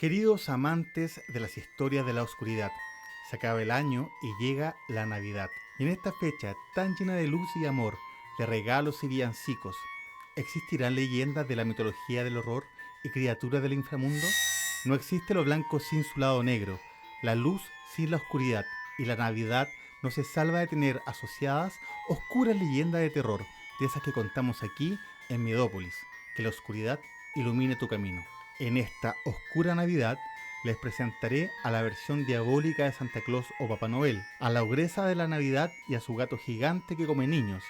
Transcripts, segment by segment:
Queridos amantes de las historias de la oscuridad, se acaba el año y llega la Navidad. Y en esta fecha tan llena de luz y amor, de regalos y villancicos, ¿existirán leyendas de la mitología del horror y criaturas del inframundo? No existe lo blanco sin su lado negro, la luz sin la oscuridad, y la Navidad no se salva de tener asociadas oscuras leyendas de terror, de esas que contamos aquí en Medópolis. Que la oscuridad ilumine tu camino. En esta oscura Navidad les presentaré a la versión diabólica de Santa Claus o Papá Noel, a la ogresa de la Navidad y a su gato gigante que come niños,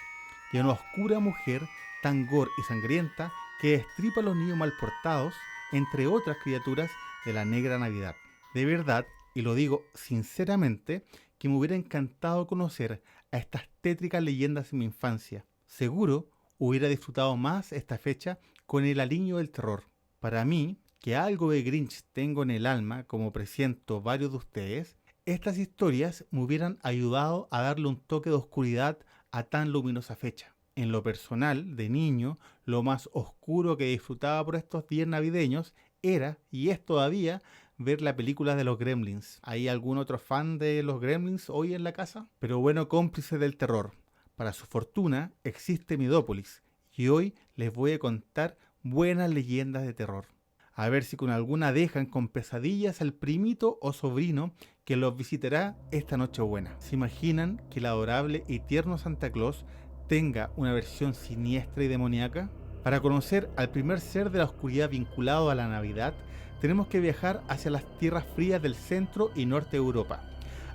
y a una oscura mujer tan gore y sangrienta que destripa a los niños mal portados, entre otras criaturas de la negra Navidad. De verdad, y lo digo sinceramente, que me hubiera encantado conocer a estas tétricas leyendas en mi infancia. Seguro hubiera disfrutado más esta fecha con el aliño del terror. Para mí, que algo de Grinch tengo en el alma, como presiento varios de ustedes, estas historias me hubieran ayudado a darle un toque de oscuridad a tan luminosa fecha. En lo personal, de niño, lo más oscuro que disfrutaba por estos días navideños era, y es todavía, ver la película de los Gremlins. ¿Hay algún otro fan de los Gremlins hoy en la casa? Pero bueno, cómplice del terror. Para su fortuna, existe Medópolis, y hoy les voy a contar buenas leyendas de terror. A ver si con alguna dejan con pesadillas al primito o sobrino que los visitará esta Nochebuena. ¿Se imaginan que el adorable y tierno Santa Claus tenga una versión siniestra y demoníaca? Para conocer al primer ser de la oscuridad vinculado a la Navidad, tenemos que viajar hacia las tierras frías del centro y norte de Europa.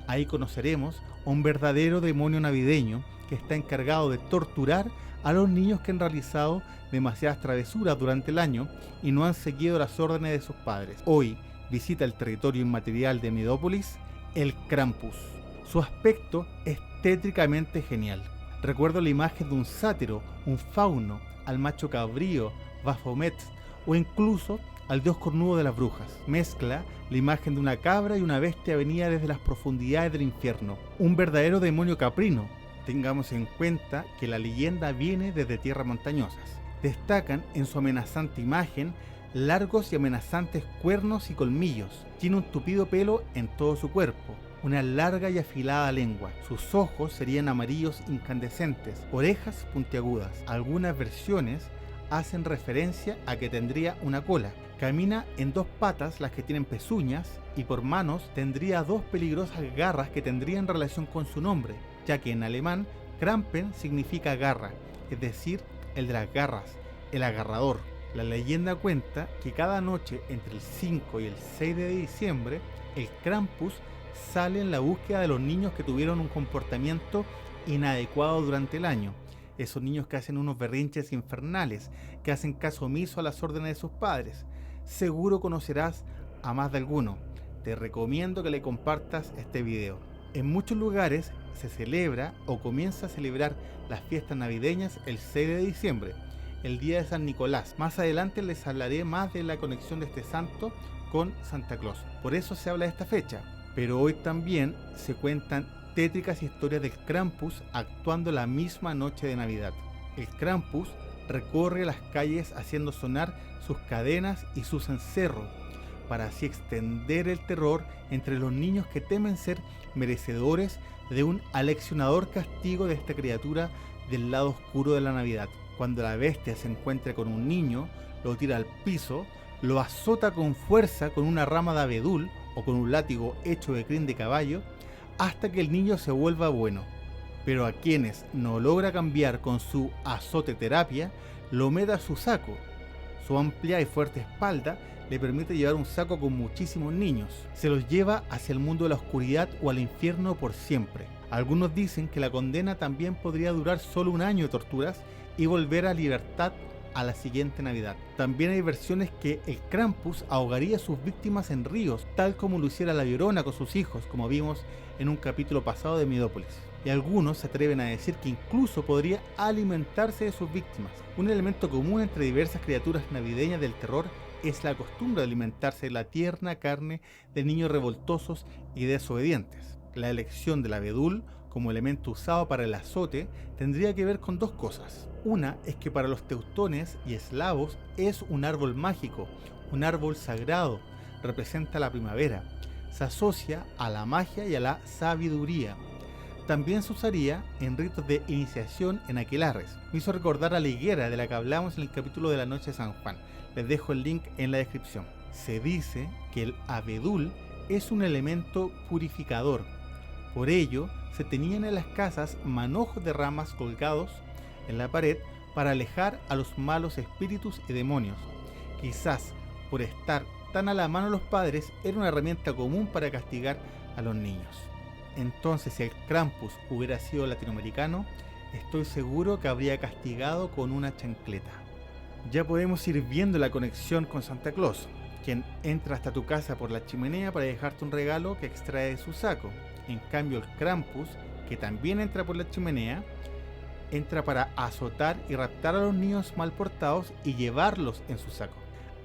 Ahí conoceremos a un verdadero demonio navideño que está encargado de torturar a los niños que han realizado demasiadas travesuras durante el año y no han seguido las órdenes de sus padres. Hoy visita el territorio inmaterial de Medópolis el Krampus. Su aspecto es tétricamente genial. Recuerdo la imagen de un sátiro, un fauno, al macho cabrío, Baphomet o incluso al dios cornudo de las brujas. Mezcla la imagen de una cabra y una bestia venida desde las profundidades del infierno. Un verdadero demonio caprino. Tengamos en cuenta que la leyenda viene desde tierras montañosas. Destacan en su amenazante imagen largos y amenazantes cuernos y colmillos. Tiene un tupido pelo en todo su cuerpo, una larga y afilada lengua. Sus ojos serían amarillos incandescentes, orejas puntiagudas. Algunas versiones hacen referencia a que tendría una cola. Camina en dos patas, las que tienen pezuñas, y por manos tendría dos peligrosas garras que tendrían relación con su nombre, ya que en alemán Krampen significa garra, es decir, el de las garras, el agarrador. La leyenda cuenta que cada noche entre el 5 y el 6 de diciembre, el Krampus sale en la búsqueda de los niños que tuvieron un comportamiento inadecuado durante el año. Esos niños que hacen unos berrinches infernales, que hacen caso omiso a las órdenes de sus padres. Seguro conocerás a más de alguno. Te recomiendo que le compartas este video. En muchos lugares se celebra o comienza a celebrar las fiestas navideñas el 6 de diciembre, el día de San Nicolás. Más adelante les hablaré más de la conexión de este santo con Santa Claus. Por eso se habla de esta fecha. Pero hoy también se cuentan tétricas historias del Krampus actuando la misma noche de Navidad. El Krampus recorre las calles haciendo sonar sus cadenas y sus encerros, para así extender el terror entre los niños que temen ser merecedores de un aleccionador castigo de esta criatura del lado oscuro de la Navidad. Cuando la bestia se encuentra con un niño, lo tira al piso, lo azota con fuerza con una rama de abedul o con un látigo hecho de crin de caballo, hasta que el niño se vuelva bueno. Pero a quienes no logra cambiar con su azote terapia, lo mete a su saco. Su amplia y fuerte espalda le permite llevar un saco con muchísimos niños. Se los lleva hacia el mundo de la oscuridad o al infierno por siempre. Algunos dicen que la condena también podría durar solo un año de torturas y volver a libertad a la siguiente Navidad. También hay versiones que el Krampus ahogaría a sus víctimas en ríos, tal como lo hiciera la Llorona con sus hijos, como vimos en un capítulo pasado de Medópolis. Y algunos se atreven a decir que incluso podría alimentarse de sus víctimas. Un elemento común entre diversas criaturas navideñas del terror es la costumbre de alimentarse de la tierna carne de niños revoltosos y desobedientes. La elección del abedul como elemento usado para el azote tendría que ver con dos cosas. Una es que para los teutones y eslavos es un árbol mágico, un árbol sagrado, representa la primavera. Se asocia a la magia y a la sabiduría. También se usaría en ritos de iniciación en aquelarres. Me hizo recordar a la higuera de la que hablamos en el capítulo de la noche de San Juan. Les dejo el link en la descripción. Se dice que el abedul es un elemento purificador. Por ello, se tenían en las casas manojos de ramas colgados en la pared para alejar a los malos espíritus y demonios. Quizás por estar tan a la mano los padres, era una herramienta común para castigar a los niños. Entonces, si el Krampus hubiera sido latinoamericano, estoy seguro que habría castigado con una chancleta. Ya podemos ir viendo la conexión con Santa Claus, quien entra hasta tu casa por la chimenea para dejarte un regalo que extrae de su saco. En cambio, el Krampus, que también entra por la chimenea, entra para azotar y raptar a los niños mal portados y llevarlos en su saco.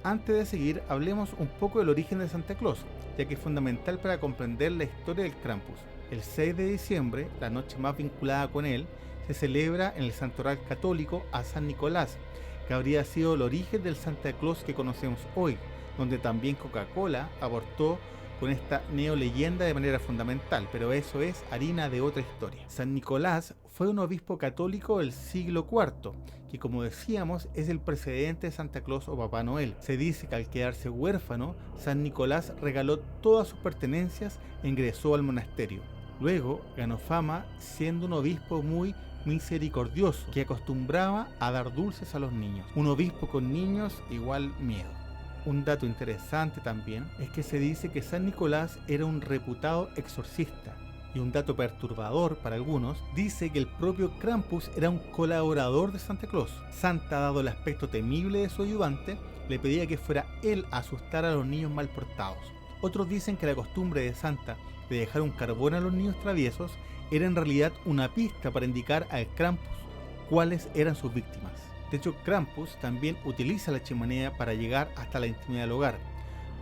Antes de seguir, hablemos un poco del origen de Santa Claus, ya que es fundamental para comprender la historia del Krampus. El 6 de diciembre, la noche más vinculada con él, se celebra en el santoral católico a San Nicolás, que habría sido el origen del Santa Claus que conocemos hoy, donde también Coca-Cola aportó con esta neoleyenda de manera fundamental, pero eso es harina de otra historia. San Nicolás fue un obispo católico del siglo IV, que como decíamos es el precedente de Santa Claus o Papá Noel. Se dice que al quedarse huérfano, San Nicolás regaló todas sus pertenencias e ingresó al monasterio. Luego ganó fama siendo un obispo muy misericordioso, que acostumbraba a dar dulces a los niños. Un obispo con niños igual miedo. Un dato interesante también es que se dice que San Nicolás era un reputado exorcista. Y un dato perturbador para algunos, dice que el propio Krampus era un colaborador de Santa Claus. Santa, dado el aspecto temible de su ayudante, le pedía que fuera él a asustar a los niños mal portados. Otros dicen que la costumbre de Santa de dejar un carbón a los niños traviesos era en realidad una pista para indicar al Krampus cuáles eran sus víctimas. De hecho, Krampus también utiliza la chimenea para llegar hasta la intimidad del hogar.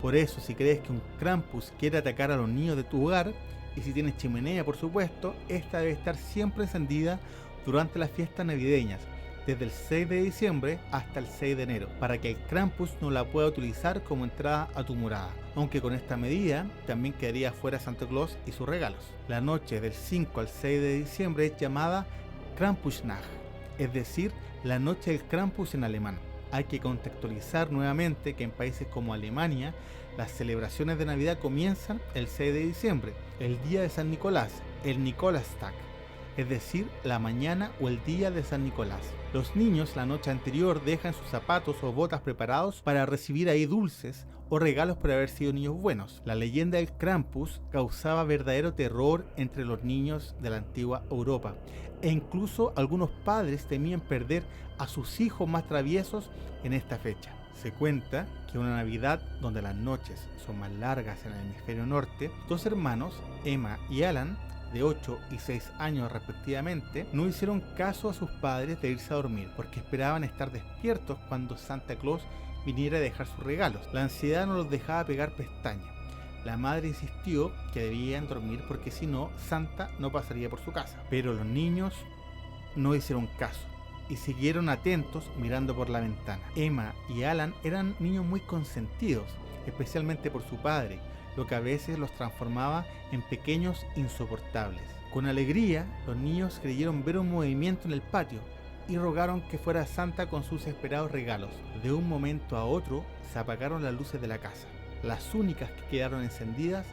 Por eso, si crees que un Krampus quiere atacar a los niños de tu hogar, y si tienes chimenea por supuesto, esta debe estar siempre encendida durante las fiestas navideñas, desde el 6 de diciembre hasta el 6 de enero, para que el Krampus no la pueda utilizar como entrada a tu morada. Aunque con esta medida también quedaría fuera Santa Claus y sus regalos. La noche del 5 al 6 de diciembre es llamada Krampusnacht, es decir, la noche del Krampus en alemán. Hay que contextualizar nuevamente que en países como Alemania, las celebraciones de Navidad comienzan el 6 de diciembre, el día de San Nicolás, el Nikolastag, es decir, la mañana o el día de San Nicolás. Los niños la noche anterior dejan sus zapatos o botas preparados para recibir ahí dulces o regalos por haber sido niños buenos. La leyenda del Krampus causaba verdadero terror entre los niños de la antigua Europa, e incluso algunos padres temían perder a sus hijos más traviesos en esta fecha. Se cuenta que una Navidad donde las noches son más largas en el hemisferio norte, dos hermanos, Emma y Alan, de 8 y 6 años respectivamente, no hicieron caso a sus padres de irse a dormir porque esperaban estar despiertos cuando Santa Claus viniera a dejar sus regalos. La ansiedad no los dejaba pegar pestañas. La madre insistió que debían dormir porque si no, Santa no pasaría por su casa. Pero los niños no hicieron caso y siguieron atentos mirando por la ventana. Emma y Alan eran niños muy consentidos, especialmente por su padre, lo que a veces los transformaba en pequeños insoportables. Con alegría, los niños creyeron ver un movimiento en el patio y rogaron que fuera Santa con sus esperados regalos. De un momento a otro, se apagaron las luces de la casa. Las únicas que quedaron encendidas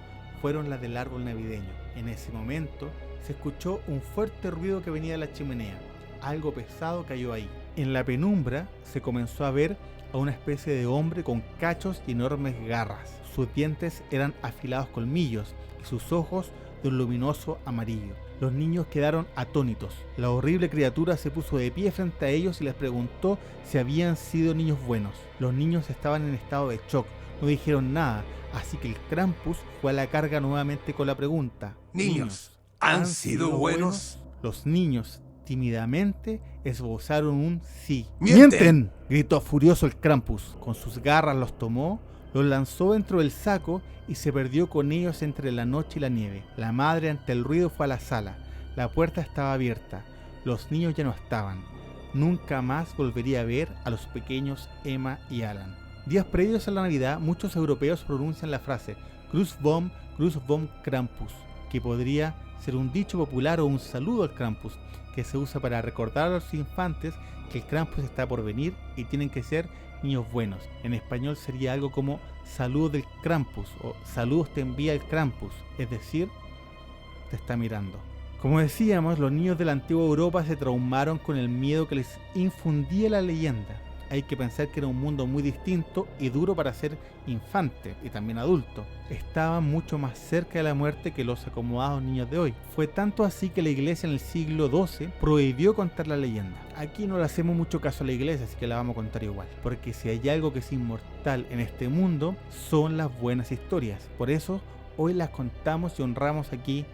fueron las del árbol navideño. En ese momento, se escuchó un fuerte ruido que venía de la chimenea. Algo pesado cayó ahí. En la penumbra, se comenzó a ver a una especie de hombre con cachos y enormes garras. Sus dientes eran afilados colmillos y sus ojos de un luminoso amarillo. Los niños quedaron atónitos. La horrible criatura se puso de pie frente a ellos y les preguntó si habían sido niños buenos. Los niños estaban en estado de shock, no dijeron nada, así que el Krampus fue a la carga nuevamente con la pregunta: Niños, ¿han sido buenos? Los niños tímidamente esbozaron un sí. ¡Mienten! Gritó furioso el Krampus. Con sus garras los tomó, los lanzó dentro del saco y se perdió con ellos entre la noche y la nieve. La madre ante el ruido fue a la sala. La puerta estaba abierta. Los niños ya no estaban. Nunca más volvería a ver a los pequeños Emma y Alan. Días previos a la Navidad, muchos europeos pronuncian la frase Gruß vom Krampus, que podría ser un dicho popular o un saludo al Krampus, que se usa para recordar a los infantes que el Krampus está por venir y tienen que ser niños buenos. En español sería algo como saludos del Krampus o saludos te envía el Krampus, es decir, te está mirando. Como decíamos, los niños de la antigua Europa se traumaron con el miedo que les infundía la leyenda. Hay que pensar que era un mundo muy distinto y duro para ser infante y también adulto. Estaban mucho más cerca de la muerte que los acomodados niños de hoy. Fue tanto así que la iglesia en el siglo XII prohibió contar la leyenda. Aquí no le hacemos mucho caso a la iglesia, así que la vamos a contar igual. Porque si hay algo que es inmortal en este mundo, son las buenas historias. Por eso, hoy las contamos y honramos aquí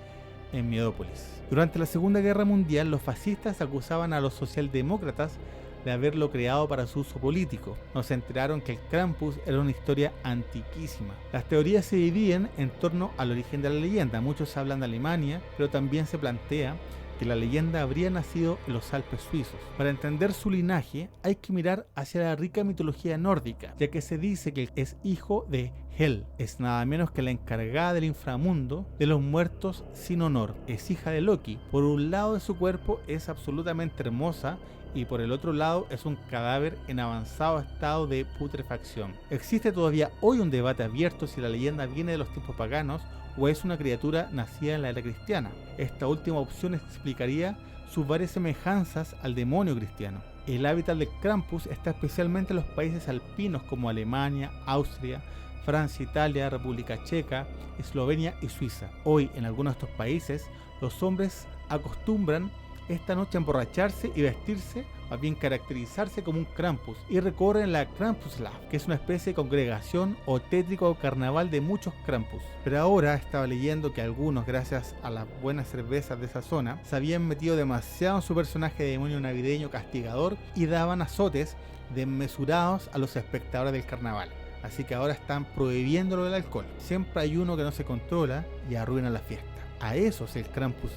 en Miedópolis. Durante la Segunda Guerra Mundial, los fascistas acusaban a los socialdemócratas de haberlo creado para su uso político. Nos enteraron que el Krampus era una historia antiquísima. Las teorías se dividen en torno al origen de la leyenda. Muchos hablan de Alemania, pero también se plantea que la leyenda habría nacido en los Alpes suizos. Para entender su linaje, hay que mirar hacia la rica mitología nórdica, ya que se dice que es hijo de Hel, es nada menos que la encargada del inframundo de los muertos sin honor. Es hija de Loki. Por un lado de su cuerpo es absolutamente hermosa y por el otro lado es un cadáver en avanzado estado de putrefacción. Existe todavía hoy un debate abierto si la leyenda viene de los tiempos paganos o es una criatura nacida en la era cristiana. Esta última opción explicaría sus varias semejanzas al demonio cristiano. El hábitat del Krampus está especialmente en los países alpinos como Alemania, Austria, Francia, Italia, República Checa, Eslovenia y Suiza. Hoy en algunos de estos países los hombres acostumbran esta noche a emborracharse y vestirse, más bien caracterizarse como un Krampus, y recorren la Krampuslav, que es una especie de congregación o tétrico o carnaval de muchos Krampus. Pero ahora estaba leyendo que algunos, gracias a las buenas cervezas de esa zona, se habían metido demasiado en su personaje de demonio navideño castigador y daban azotes desmesurados a los espectadores del carnaval. Así que ahora están prohibiéndolo del alcohol. Siempre hay uno que no se controla y arruina la fiesta. A esos el Krampus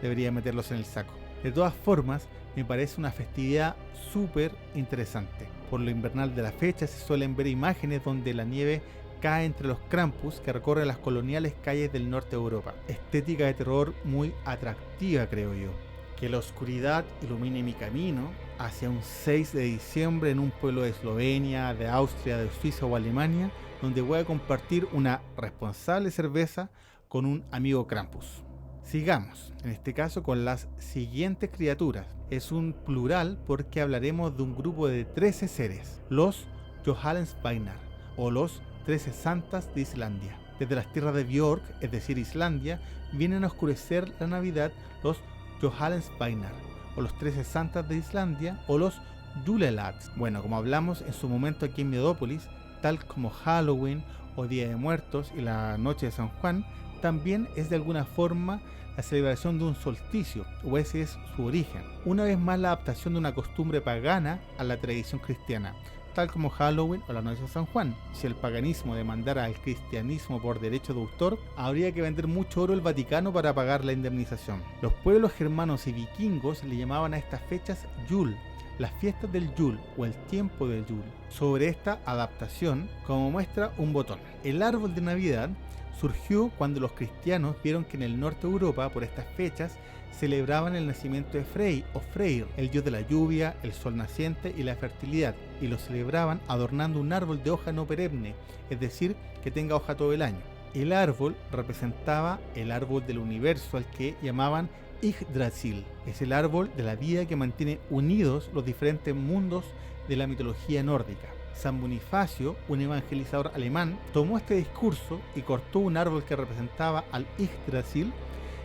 debería meterlos en el saco. De todas formas, me parece una festividad súper interesante. Por lo invernal de la fecha se suelen ver imágenes donde la nieve cae entre los Krampus que recorren las coloniales calles del norte de Europa. Estética de terror muy atractiva, creo yo. Que la oscuridad ilumine mi camino hacia un 6 de diciembre en un pueblo de Eslovenia, de Austria, de Suiza o Alemania, donde voy a compartir una responsable cerveza con un amigo Krampus. Sigamos, en este caso con las siguientes criaturas. Es un plural porque hablaremos de un grupo de 13 seres, los Johannesbeinar o los 13 santas de Islandia. Desde las tierras de Björk, es decir Islandia, vienen a oscurecer la Navidad los Johannesbeinar o los 13 santas de Islandia o los Julelads. Bueno, como hablamos en su momento aquí en Miedópolis, tal como Halloween o Día de Muertos y la Noche de San Juan, también es de alguna forma la celebración de un solsticio, o ese es su origen. Una vez más la adaptación de una costumbre pagana a la tradición cristiana, tal como Halloween o la Noche de San Juan. Si el paganismo demandara al cristianismo por derecho de autor, habría que vender mucho oro al Vaticano para pagar la indemnización. Los pueblos germanos y vikingos le llamaban a estas fechas Yule, las fiestas del Yule o el tiempo del Yule. Sobre esta adaptación, como muestra un botón. El árbol de Navidad surgió cuando los cristianos vieron que en el norte de Europa, por estas fechas, celebraban el nacimiento de Frey o Freyr, el dios de la lluvia, el sol naciente y la fertilidad, y lo celebraban adornando un árbol de hoja no perenne, es decir, que tenga hoja todo el año. El árbol representaba el árbol del universo al que llamaban Yggdrasil. Es el árbol de la vida que mantiene unidos los diferentes mundos de la mitología nórdica. San Bonifacio, un evangelizador alemán, tomó este discurso y cortó un árbol que representaba al Yggdrasil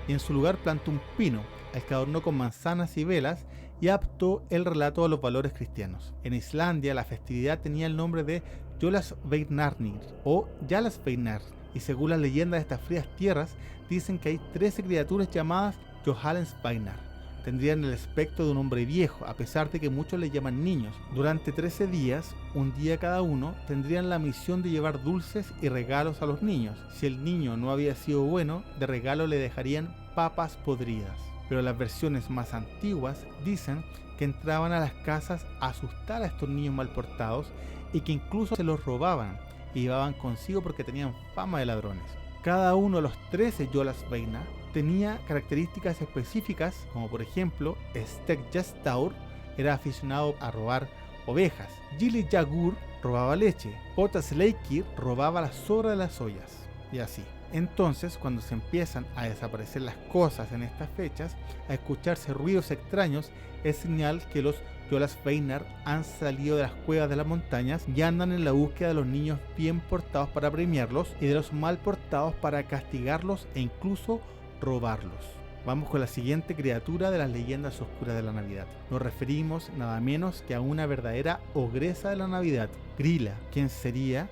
y en su lugar plantó un pino, al que adornó con manzanas y velas y adaptó el relato a los valores cristianos. En Islandia la festividad tenía el nombre de Jólasbeinarnir o Jalasbeinar, y según la leyenda de estas frías tierras dicen que hay 13 criaturas llamadas Johannesbeinar. Tendrían el aspecto de un hombre viejo, a pesar de que muchos le llaman niños. Durante 13 días, un día cada uno, tendrían la misión de llevar dulces y regalos a los niños. Si el niño no había sido bueno, de regalo le dejarían papas podridas. Pero las versiones más antiguas dicen que entraban a las casas a asustar a estos niños mal portados y que incluso se los robaban y llevaban consigo porque tenían fama de ladrones. Cada uno de los 13 Jólasveinar tenía características específicas, como por ejemplo, Stegjastaur era aficionado a robar ovejas, Gili Jagur robaba leche, Potasleikir robaba la sobra de las ollas, y así. Entonces, cuando se empiezan a desaparecer las cosas en estas fechas, a escucharse ruidos extraños, es señal que los Jólasveinar han salido de las cuevas de las montañas y andan en la búsqueda de los niños bien portados para premiarlos y de los mal portados para castigarlos e incluso robarlos. Vamos con la siguiente criatura de las leyendas oscuras de la Navidad. Nos referimos nada menos que a una verdadera ogresa de la Navidad, Grilla, quien sería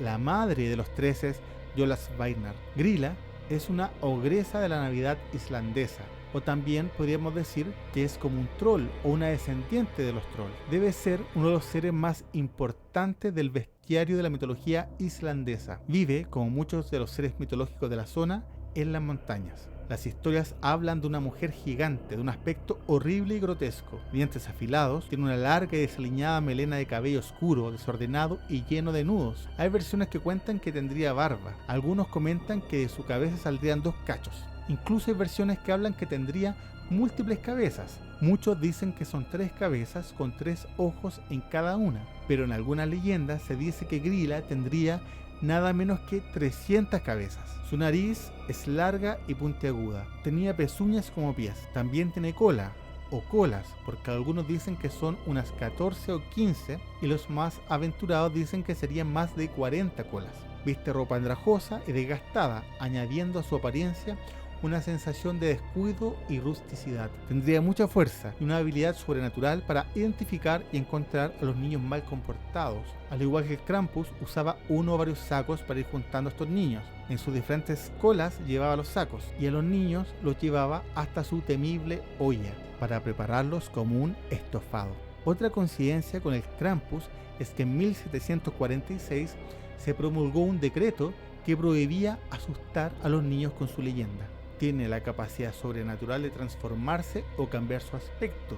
la madre de los 13 Jólasveinar. Grilla es una ogresa de la Navidad islandesa, o también podríamos decir que es como un troll o una descendiente de los trolls. Debe ser uno de los seres más importantes del bestiario de la mitología islandesa. Vive, como muchos de los seres mitológicos de la zona, en las montañas. Las historias hablan de una mujer gigante, de un aspecto horrible y grotesco, dientes afilados, tiene una larga y desaliñada melena de cabello oscuro, desordenado y lleno de nudos. Hay versiones que cuentan que tendría barba, algunos comentan que de su cabeza saldrían 2 cachos, incluso hay versiones que hablan que tendría múltiples cabezas. Muchos dicen que son 3 cabezas con 3 ojos en cada una, pero en algunas leyendas se dice que Grilla tendría nada menos que 300 cabezas. Su nariz es larga y puntiaguda. Tenía pezuñas como pies. También tiene cola o colas, porque algunos dicen que son unas 14 o 15 y los más aventurados dicen que serían más de 40 colas. Viste ropa andrajosa y desgastada, añadiendo a su apariencia una sensación de descuido y rusticidad. Tendría mucha fuerza y una habilidad sobrenatural para identificar y encontrar a los niños mal comportados. Al igual que Krampus, usaba uno o varios sacos para ir juntando a estos niños. En sus diferentes colas llevaba los sacos y a los niños los llevaba hasta su temible olla para prepararlos como un estofado. Otra coincidencia con el Krampus es que en 1746 se promulgó un decreto que prohibía asustar a los niños con su leyenda. Tiene la capacidad sobrenatural de transformarse o cambiar su aspecto,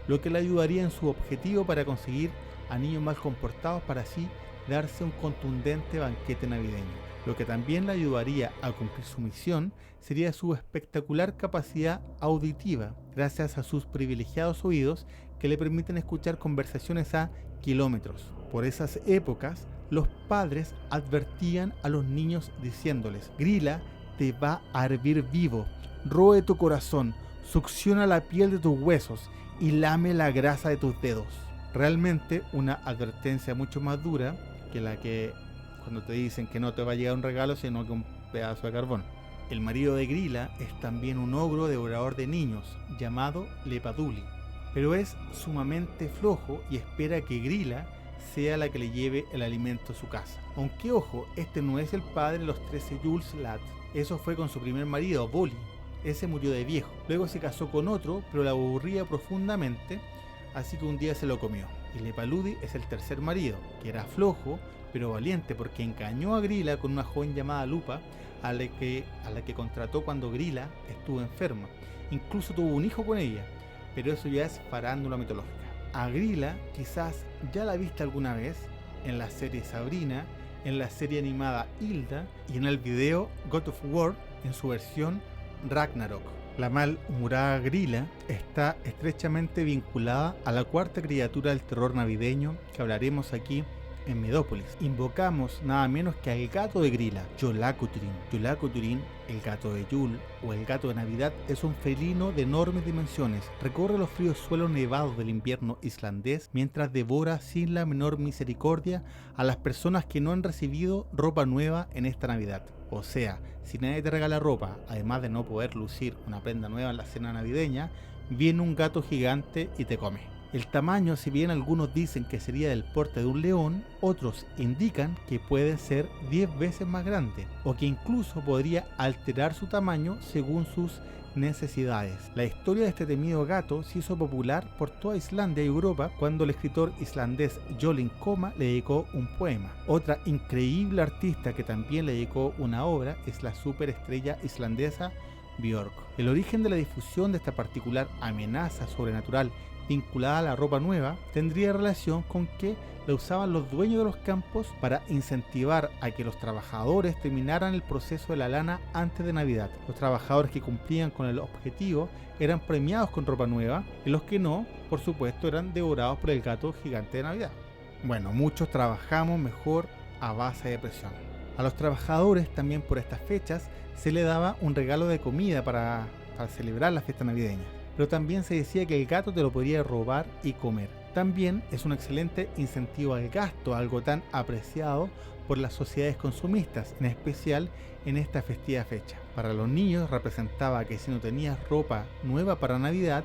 lo que le ayudaría en su objetivo para conseguir a niños mal comportados para así darse un contundente banquete navideño. Lo que también le ayudaría a cumplir su misión sería su espectacular capacidad auditiva, gracias a sus privilegiados oídos que le permiten escuchar conversaciones a kilómetros. Por esas épocas, los padres advertían a los niños diciéndoles: Grilla te va a hervir vivo, roe tu corazón, succiona la piel de tus huesos y lame la grasa de tus dedos. Realmente una advertencia mucho más dura que la que cuando te dicen que no te va a llegar un regalo sino que un pedazo de carbón. El marido de Grilla es también un ogro devorador de niños llamado Lepaduli, pero es sumamente flojo y espera que Grilla sea la que le lleve el alimento a su casa. Aunque ojo, este no es el padre de los 13 Jólslat. Eso fue con su primer marido, Voli. Ese murió de viejo. Luego se casó con otro, pero la aburría profundamente, así que un día se lo comió. Y Lepaludi es el tercer marido, que era flojo, pero valiente, porque engañó a Grilla con una joven llamada Lupa, a la que contrató cuando Grilla estuvo enferma. Incluso tuvo un hijo con ella, pero eso ya es farándula mitológica. A Grilla quizás ya la viste alguna vez en la serie Sabrina, en la serie animada Hilda y en el video God of War en su versión Ragnarok. La malhumorada Grilla está estrechamente vinculada a la cuarta criatura del terror navideño que hablaremos aquí en Medópolis. Invocamos nada menos que al gato de Grilla, Jólakötturinn. Jólakötturinn, el gato de Yule o el gato de Navidad, es un felino de enormes dimensiones. Recorre los fríos suelos nevados del invierno islandés mientras devora sin la menor misericordia a las personas que no han recibido ropa nueva en esta Navidad. O sea, si nadie te regala ropa, además de no poder lucir una prenda nueva en la cena navideña, viene un gato gigante y te come. El tamaño, si bien algunos dicen que sería del porte de un león, otros indican que puede ser 10 veces más grande, o que incluso podría alterar su tamaño según sus necesidades. La historia de este temido gato se hizo popular por toda Islandia y Europa cuando el escritor islandés Jolin Koma le dedicó un poema. Otra increíble artista que también le dedicó una obra es la superestrella islandesa Björk. El origen de la difusión de esta particular amenaza sobrenatural vinculada a la ropa nueva tendría relación con que la usaban los dueños de los campos para incentivar a que los trabajadores terminaran el proceso de la lana antes de Navidad. Los trabajadores que cumplían con el objetivo eran premiados con ropa nueva y los que no, por supuesto, eran devorados por el gato gigante de Navidad. Bueno, muchos trabajamos mejor a base de presión. A los trabajadores también por estas fechas se le daba un regalo de comida para celebrar la fiesta navideña, pero también se decía que el gato te lo podría robar y comer. También es un excelente incentivo al gasto, algo tan apreciado por las sociedades consumistas, en especial en esta festiva fecha. Para los niños representaba que si no tenías ropa nueva para Navidad,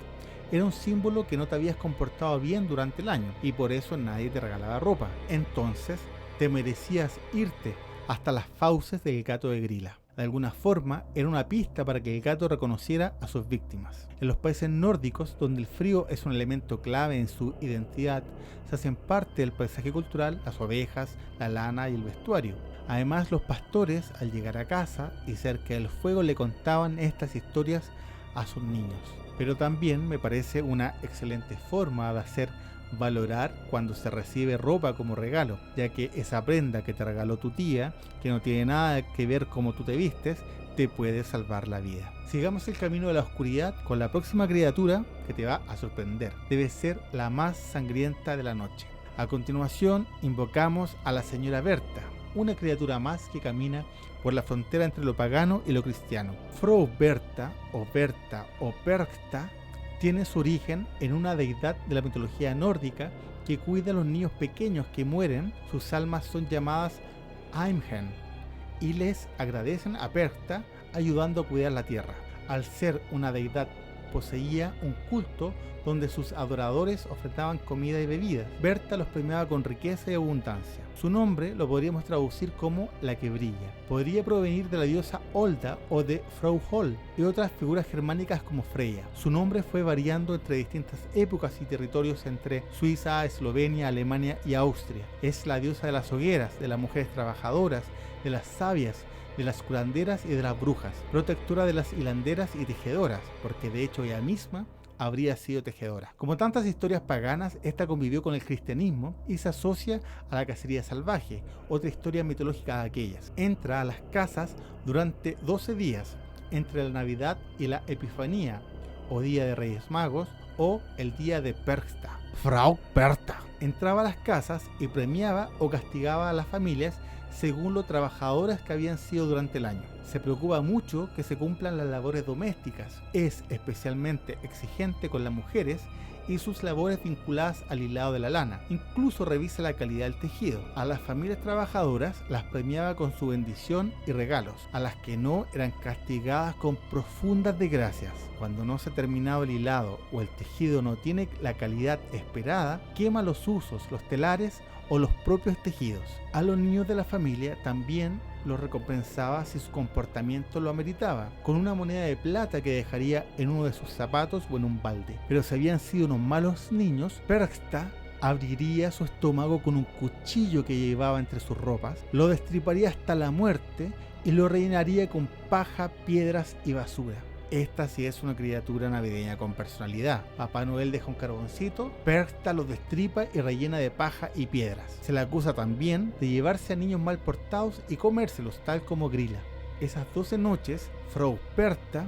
era un símbolo que no te habías comportado bien durante el año y por eso nadie te regalaba ropa. Entonces te merecías irte hasta las fauces del gato de Grilla. De alguna forma, era una pista para que el gato reconociera a sus víctimas. En los países nórdicos, donde el frío es un elemento clave en su identidad, se hacen parte del paisaje cultural las ovejas, la lana y el vestuario. Además, los pastores, al llegar a casa y cerca del fuego, le contaban estas historias a sus niños. Pero también me parece una excelente forma de hacer valorar cuando se recibe ropa como regalo, ya que esa prenda que te regaló tu tía, que no tiene nada que ver cómo tú te vistes, te puede salvar la vida. Sigamos el camino de la oscuridad con la próxima criatura que te va a sorprender. Debe ser la más sangrienta de la noche. A continuación invocamos a la señora Berta, una criatura más que camina por la frontera entre lo pagano y lo cristiano. Frau Berta o Perchta tiene su origen en una deidad de la mitología nórdica que cuida a los niños pequeños que mueren. Sus almas son llamadas Heimhen y les agradecen a Perchta ayudando a cuidar la tierra. Al ser una deidad, poseía un culto donde sus adoradores ofrendaban comida y bebidas. Berta los premiaba con riqueza y abundancia. Su nombre lo podríamos traducir como la que brilla. Podría provenir de la diosa Olda o de Frau Hol y otras figuras germánicas como Freya. Su nombre fue variando entre distintas épocas y territorios entre Suiza, Eslovenia, Alemania y Austria. Es la diosa de las hogueras, de las mujeres trabajadoras, de las sabias, de las curanderas y de las brujas, protectora de las hilanderas y tejedoras, porque de hecho ella misma habría sido tejedora. Como tantas historias paganas, esta convivió con el cristianismo y se asocia a la cacería salvaje, otra historia mitológica de aquellas. Entra a las casas durante 12 días, entre la Navidad y la Epifanía, o Día de Reyes Magos, o el Día de Perchta. Frau Berta entraba a las casas y premiaba o castigaba a las familias según lo trabajadoras que habían sido durante el año. Se preocupa mucho que se cumplan las labores domésticas. Es especialmente exigente con las mujeres y sus labores vinculadas al hilado de la lana. Incluso revisa la calidad del tejido. A las familias trabajadoras las premiaba con su bendición y regalos. A las que no, eran castigadas con profundas desgracias. Cuando no se ha terminado el hilado o el tejido no tiene la calidad esperada, quema los usos, los telares o los propios tejidos. A los niños de la familia también los recompensaba si su comportamiento lo ameritaba, con una moneda de plata que dejaría en uno de sus zapatos o en un balde. Pero si habían sido unos malos niños, Perchta abriría su estómago con un cuchillo que llevaba entre sus ropas, lo destriparía hasta la muerte y lo rellenaría con paja, piedras y basura. Esta sí es una criatura navideña con personalidad. Papá Noel deja un carboncito, Perchta los destripa y rellena de paja y piedras. Se le acusa también de llevarse a niños mal portados y comérselos, tal como Grilla. Esas 12 noches, Frau Berta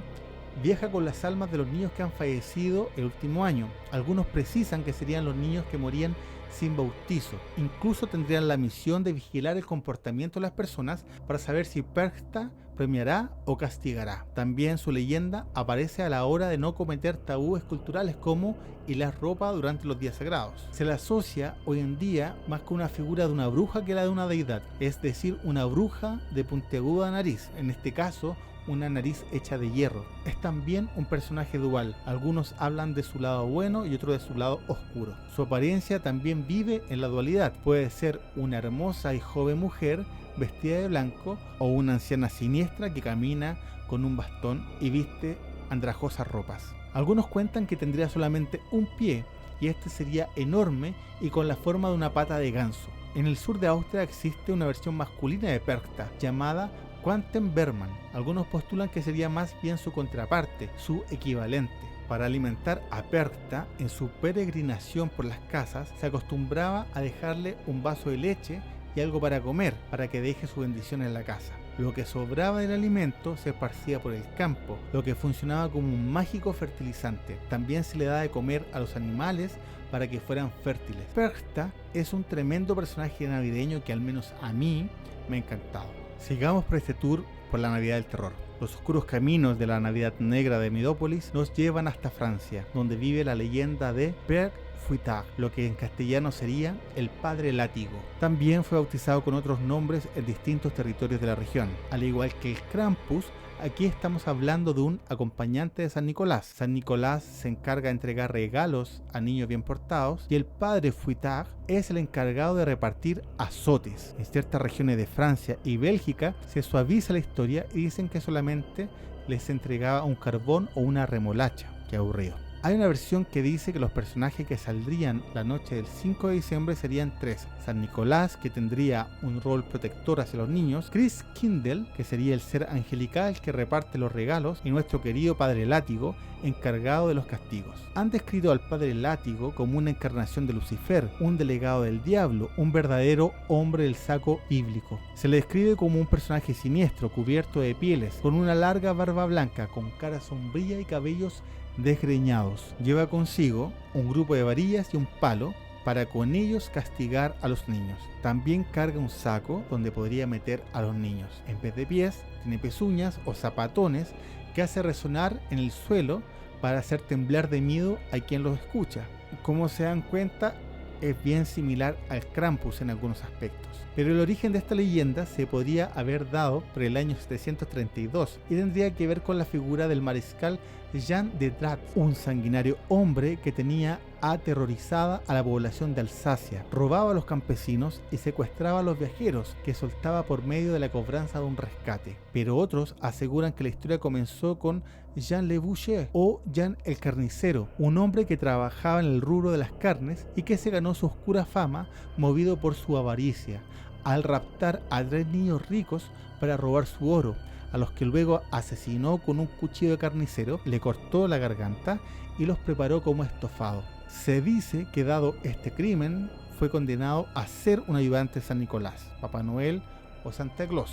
viaja con las almas de los niños que han fallecido el último año. Algunos precisan que serían los niños que morían sin bautizo. Incluso tendrían la misión de vigilar el comportamiento de las personas para saber si Perchta premiará o castigará. También su leyenda aparece a la hora de no cometer tabúes culturales como hilar ropa durante los días sagrados. Se le asocia hoy en día más con una figura de una bruja que la de una deidad, es decir, una bruja de puntiaguda nariz, en este caso una nariz hecha de hierro. Es también un personaje dual. Algunos hablan de su lado bueno y otros de su lado oscuro. Su apariencia también vive en la dualidad. Puede ser una hermosa y joven mujer vestida de blanco o una anciana siniestra que camina con un bastón y viste andrajosas ropas. Algunos cuentan que tendría solamente un pie y este sería enorme y con la forma de una pata de ganso. En el sur de Austria existe una versión masculina de Perchta llamada Quantenberman. Algunos postulan que sería más bien su contraparte, su equivalente. Para alimentar a Perchta, en su peregrinación por las casas, se acostumbraba a dejarle un vaso de leche y algo para comer, para que deje su bendición en la casa. Lo que sobraba del alimento se esparcía por el campo, lo que funcionaba como un mágico fertilizante. También se le daba de comer a los animales para que fueran fértiles. Perchta es un tremendo personaje navideño que al menos a mí me ha encantado. Sigamos por este tour por la Navidad del Terror. Los oscuros caminos de la Navidad Negra de Medópolis nos llevan hasta Francia, donde vive la leyenda de Père Fouettard, lo que en castellano sería el Padre Látigo. También fue bautizado con otros nombres en distintos territorios de la región. Al igual que el Krampus, aquí estamos hablando de un acompañante de San Nicolás. San Nicolás se encarga de entregar regalos a niños bien portados y el Padre Fouettard es el encargado de repartir azotes. En ciertas regiones de Francia y Bélgica se suaviza la historia y dicen que solamente les entregaba un carbón o una remolacha. Qué aburrido. Hay una versión que dice que los personajes que saldrían la noche del 5 de diciembre serían tres: San Nicolás, que tendría un rol protector hacia los niños, Christkindl, que sería el ser angelical que reparte los regalos, y nuestro querido Padre Látigo, encargado de los castigos. Han descrito al Padre Látigo como una encarnación de Lucifer, un delegado del diablo, un verdadero hombre del saco bíblico. Se le describe como un personaje siniestro, cubierto de pieles, con una larga barba blanca, con cara sombría y cabellos desgreñados. Lleva consigo un grupo de varillas y un palo para con ellos castigar a los niños. También carga un saco donde podría meter a los niños. En vez de pies, tiene pezuñas o zapatones que hace resonar en el suelo para hacer temblar de miedo a quien los escucha. Como se dan cuenta, es bien similar al Krampus en algunos aspectos. Pero el origen de esta leyenda se podría haber dado por el año 732 y tendría que ver con la figura del mariscal Jean de Drac, un sanguinario hombre que tenía aterrorizada a la población de Alsacia, robaba a los campesinos y secuestraba a los viajeros que soltaba por medio de la cobranza de un rescate. Pero otros aseguran que la historia comenzó con Jean le Boucher o Jean el Carnicero, un hombre que trabajaba en el rubro de las carnes y que se ganó su oscura fama movido por su avaricia, al raptar a 3 niños ricos para robar su oro, a los que luego asesinó con un cuchillo de carnicero, le cortó la garganta y los preparó como estofado. Se dice que dado este crimen fue condenado a ser un ayudante de San Nicolás, Papá Noel o Santa Claus.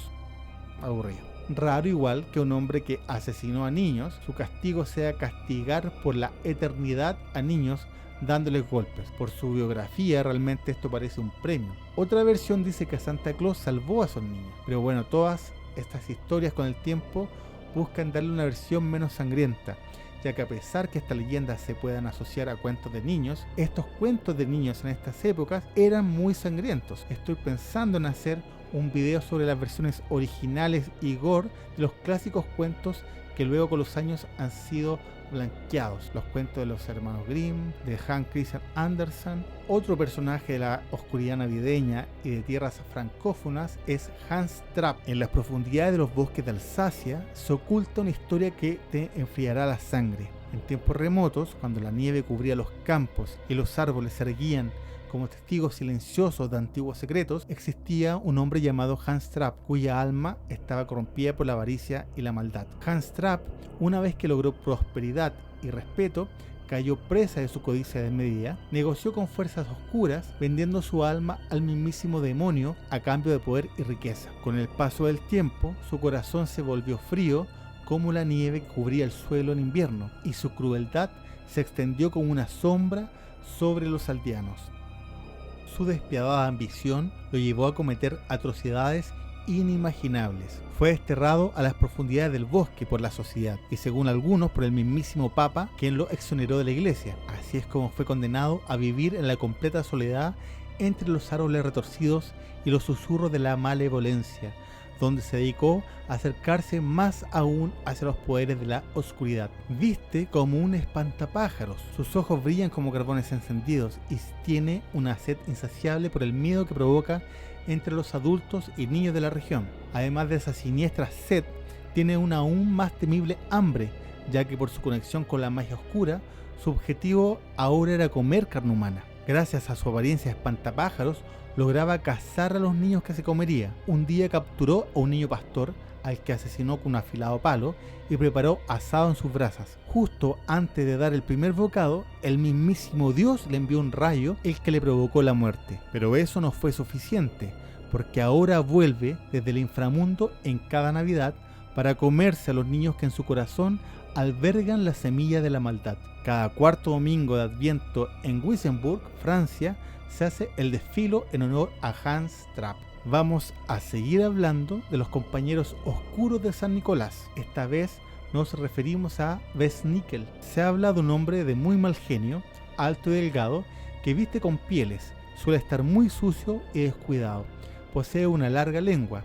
Aburrido. Raro igual que un hombre que asesinó a niños, su castigo sea castigar por la eternidad a niños dándoles golpes. Por su biografía realmente esto parece un premio. Otra versión dice que Santa Claus salvó a esos niños. Pero bueno, todas estas historias con el tiempo buscan darle una versión menos sangrienta, ya que a pesar que estas leyendas se puedan asociar a cuentos de niños, estos cuentos de niños en estas épocas eran muy sangrientos. Estoy pensando en hacer un video sobre las versiones originales y gore de los clásicos cuentos que luego con los años han sido blanqueados. Los cuentos de los hermanos Grimm, de Hans Christian Andersen. Otro personaje de la oscuridad navideña y de tierras francófonas es Hans Trapp. En las profundidades de los bosques de Alsacia se oculta una historia que te enfriará la sangre. En tiempos remotos, cuando la nieve cubría los campos y los árboles se erguían como testigos silenciosos de antiguos secretos, existía un hombre llamado Hans Trapp, cuya alma estaba corrompida por la avaricia y la maldad. Hans Trapp, una vez que logró prosperidad y respeto, cayó presa de su codicia desmedida, negoció con fuerzas oscuras, vendiendo su alma al mismísimo demonio a cambio de poder y riqueza. Con el paso del tiempo, su corazón se volvió frío como la nieve que cubría el suelo en invierno, y su crueldad se extendió como una sombra sobre los aldeanos. Su despiadada ambición lo llevó a cometer atrocidades inimaginables. Fue desterrado a las profundidades del bosque por la sociedad y, según algunos, por el mismísimo Papa, quien lo exoneró de la iglesia. Así es como fue condenado a vivir en la completa soledad entre los árboles retorcidos y los susurros de la malevolencia, donde se dedicó a acercarse más aún hacia los poderes de la oscuridad. Viste como un espantapájaros, sus ojos brillan como carbones encendidos y tiene una sed insaciable por el miedo que provoca entre los adultos y niños de la región. Además de esa siniestra sed, tiene una aún más temible hambre, ya que por su conexión con la magia oscura, su objetivo ahora era comer carne humana. Gracias a su apariencia espantapájaros, lograba cazar a los niños que se comería. Un día capturó a un niño pastor al que asesinó con un afilado palo y preparó asado en sus brasas. Justo antes de dar el primer bocado, el mismísimo Dios le envió un rayo, el que le provocó la muerte. Pero eso no fue suficiente, porque ahora vuelve desde el inframundo en cada Navidad para comerse a los niños que en su corazón albergan la semilla de la maldad. Cada cuarto domingo de Adviento en Wissembourg, Francia, se hace el desfilo en honor a Hans Trapp. Vamos a seguir hablando de los compañeros oscuros de San Nicolás. Esta vez nos referimos a Besnickel. Se habla de un hombre de muy mal genio, alto y delgado, que viste con pieles, suele estar muy sucio y descuidado, posee una larga lengua,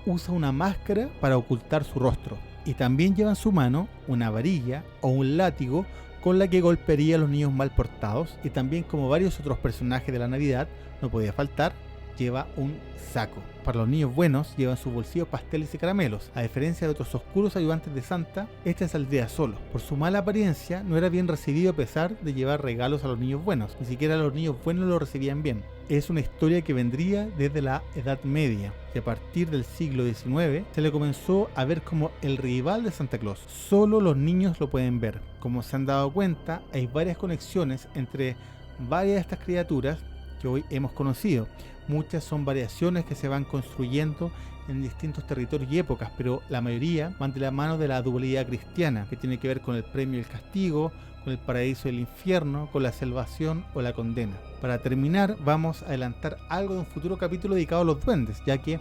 usa una máscara para ocultar su rostro y también lleva en su mano una varilla o un látigo con la que golpearía a los niños mal portados, y también, como varios otros personajes de la Navidad, no podía faltar, lleva un saco. Para los niños buenos llevan en sus bolsillos pasteles y caramelos. A diferencia de otros oscuros ayudantes de Santa, este saldría solo. Por su mala apariencia no era bien recibido a pesar de llevar regalos a los niños buenos. Ni siquiera los niños buenos lo recibían bien. Es una historia que vendría desde la Edad Media, y a partir del siglo XIX se le comenzó a ver como el rival de Santa Claus. Solo los niños lo pueden ver. Como se han dado cuenta, hay varias conexiones entre varias de estas criaturas que hoy hemos conocido. Muchas son variaciones que se van construyendo en distintos territorios y épocas, pero la mayoría van de la mano de la dualidad cristiana, que tiene que ver con el premio y el castigo, con el paraíso y el infierno, con la salvación o la condena. Para terminar, vamos a adelantar algo de un futuro capítulo dedicado a los duendes, ya que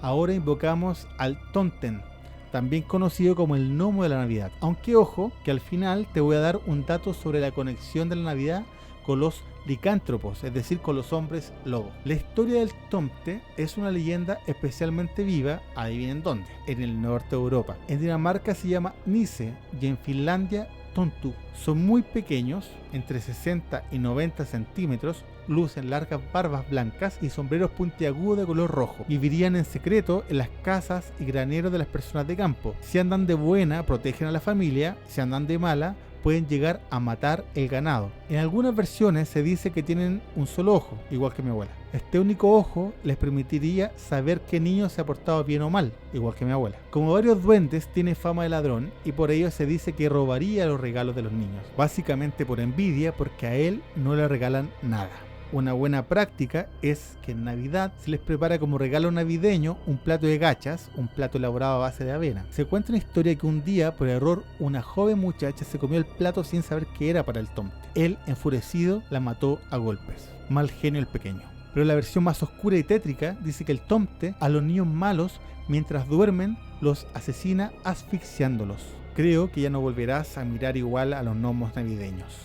ahora invocamos al Tomten, también conocido como el gnomo de la Navidad. Aunque ojo, que al final te voy a dar un dato sobre la conexión de la Navidad con los licántropos, es decir, con los hombres lobo. La historia del Tomte es una leyenda especialmente viva, adivinen dónde, en el norte de Europa. En Dinamarca se llama Nisse y en Finlandia Tontu. Son muy pequeños, entre 60 y 90 centímetros, lucen largas barbas blancas y sombreros puntiagudos de color rojo. Vivirían en secreto en las casas y graneros de las personas de campo. Si andan de buena, protegen a la familia; si andan de mala, pueden llegar a matar el ganado. En algunas versiones se dice que tienen un solo ojo, igual que mi abuela. Este único ojo les permitiría saber qué niño se ha portado bien o mal, igual que mi abuela. Como varios duendes, tiene fama de ladrón y por ello se dice que robaría los regalos de los niños. Básicamente por envidia, porque a él no le regalan nada. Una buena práctica es que en Navidad se les prepara como regalo navideño un plato de gachas, un plato elaborado a base de avena. Se cuenta una historia que un día, por error, una joven muchacha se comió el plato sin saber que era para el Tomte. Él, enfurecido, la mató a golpes. Mal genio el pequeño. Pero la versión más oscura y tétrica dice que el Tomte a los niños malos, mientras duermen, los asesina asfixiándolos. Creo que ya no volverás a mirar igual a los gnomos navideños.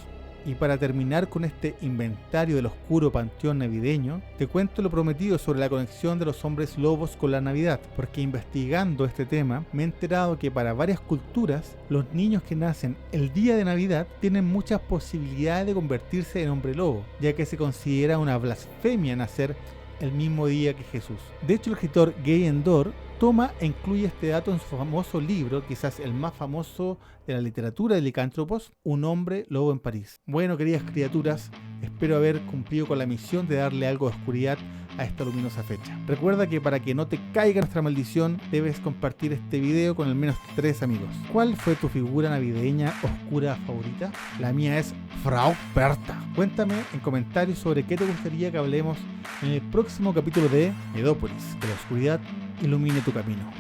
Y para terminar con este inventario del oscuro panteón navideño, te cuento lo prometido sobre la conexión de los hombres lobos con la Navidad, porque investigando este tema me he enterado que para varias culturas los niños que nacen el día de Navidad tienen muchas posibilidades de convertirse en hombre lobo, ya que se considera una blasfemia nacer el mismo día que Jesús. De hecho, el escritor Guy Endore toma e incluye este dato en su famoso libro, quizás el más famoso de la literatura de licántropos, Un hombre lobo en París. Bueno, queridas criaturas, espero haber cumplido con la misión de darle algo de oscuridad a esta luminosa fecha. Recuerda que para que no te caiga nuestra maldición, debes compartir este video con al menos 3 amigos. ¿Cuál fue tu figura navideña oscura favorita? La mía es Frau Berta. Cuéntame en comentarios sobre qué te gustaría que hablemos en el próximo capítulo de Medópolis, que la oscuridad ilumine tu camino.